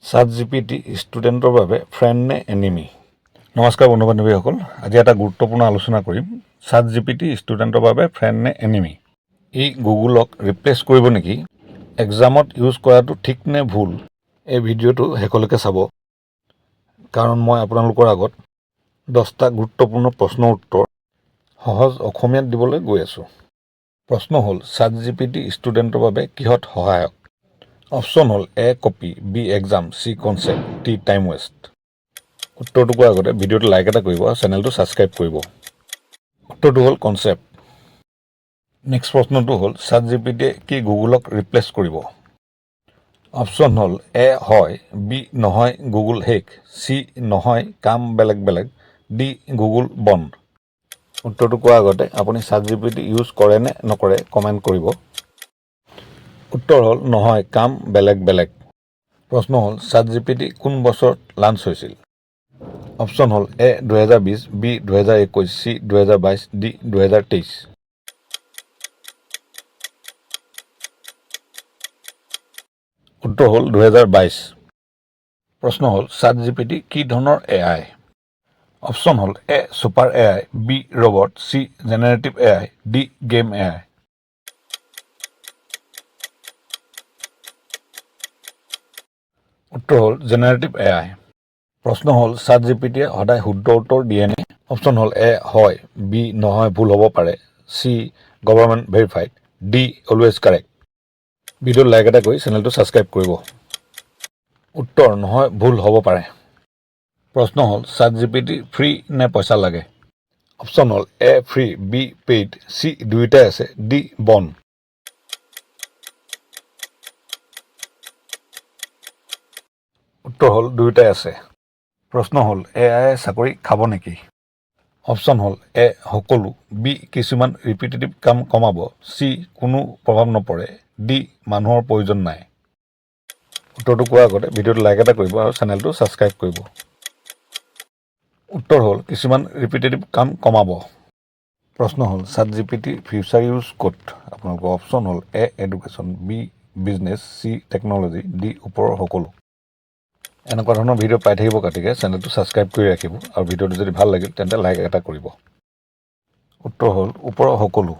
ChatGPT ষ্টুডেণ্টৰ বাবে friend নে এনিমি? নমস্কাৰ বন্ধু বান্ধৱীসকল, আজি এটা গুৰুত্বপূৰ্ণ আলোচনা কৰিম। ChatGPT ষ্টুডেণ্টৰ বাবে ফ্ৰেণ্ড নে এনিমি? ই গুগলক ৰিপ্লেচ কৰিব নেকি? এক্সামত ইউজ কৰাটো ঠিক নে ভুল? এই ভিডিঅ'টো শেষলৈকে চাব, কাৰণ মই আপোনালোকৰ আগত 10টা গুৰুত্বপূৰ্ণ প্ৰশ্নৰ উত্তৰ সহজ অসমীয়াত দিবলৈ গৈ আছোঁ। প্ৰশ্ন হ'ল, ChatGPT ষ্টুডেণ্টৰ বাবে কিহত সহায়ক? অপশ্যন হ'ল A copy, B exam, C concept, D time waste. উত্তৰটো কোৱাৰ আগতে ভিডিঅ'টো লাইক এটা কৰিব আৰু চেনেলটো ছাবস্ক্ৰাইব কৰিব। উত্তৰটো হ'ল কনচেপ্ট। নেক্সট প্ৰশ্নটো হ'ল, ChatGPTয়ে কি গুগলক ৰিপ্লেচ কৰিব? অপশ্যন হ'ল এ হয়, বি নহয় গুগল শেষ, চি নহয় কাম বেলেগ বেলেগ, ডি গুগল বন্ধ। উত্তৰটো কোৱাৰ আগতে আপুনি ChatGPT ইউজ কৰে নে নকৰে কমেণ্ট কৰিব। উত্তৰ হ'ল নহয়, কাম বেলেগ বেলেগ। প্ৰশ্ন হ'ল, ChatGPT কোন বছৰত লাঞ্চ হৈছিল? অপশ্যন হ'ল এ 2020, বি 2021, চি 2022, ডি 2023। উত্তৰ হ'ল 2022। প্ৰশ্ন হ'ল, ChatGPT কি ধৰণৰ AI? অপশ্যন হ'ল A super AI, B robot, C generative AI, D game AI। উত্তৰ হ'ল জেনেৰেটিভ AI। প্ৰশ্ন হ'ল, ChatGPTয়ে সদায় শুদ্ধ উত্তৰ দিয়ে নে? অপশ্যন হ'ল এ হয়, বি নহয় ভুল হ'ব পাৰে, C government verified, D always correct. ভিডিঅ'ত লাইক এটা কৰি চেনেলটো ছাবস্ক্ৰাইব কৰিব। উত্তৰ নহয়, ভুল হ'ব পাৰে। প্ৰশ্ন হ'ল, ChatGPT ফ্ৰী নে পইচা লাগে? অপশ্যন হ'ল এ ফ্ৰী, বি পেইড, চি দুয়োটাই আছে, ডি বন্ধ। উত্তৰ হ'ল দুয়োটাই আছে। প্ৰশ্ন হ'ল, AI চাকৰি খাব নেকি? অপশ্যন হ'ল এ সকলো, বি কিছুমান ৰিপিটেটিভ কাম কমাব, চি কোনো প্ৰভাৱ নপৰে, ডি মানুহৰ প্ৰয়োজন নাই। উত্তৰটো কোৱাৰ আগতে ভিডিঅ'টো লাইক এটা কৰিব আৰু চেনেলটো ছাবস্ক্ৰাইব কৰিব। উত্তৰ হ'ল কিছুমান ৰিপিটেটিভ কাম কমাব। প্ৰশ্ন হ'ল, ChatGPT ফিউচাৰ ইউজ ক'ত? আপোনালোকৰ অপশ্যন হ'ল A education, B business, C technology, D ওপৰৰ সকলো। এনেকুৱা ধৰণৰ ভিডিঅ' পাই থাকিব গতিকে চেনেলটো ছাবস্ক্ৰাইব কৰি ৰাখিব আৰু ভিডিঅ'টো যদি ভাল লাগিল তেন্তে লাইক এটা কৰিব। উত্তৰ হ'ল ওপৰৰ সকলো।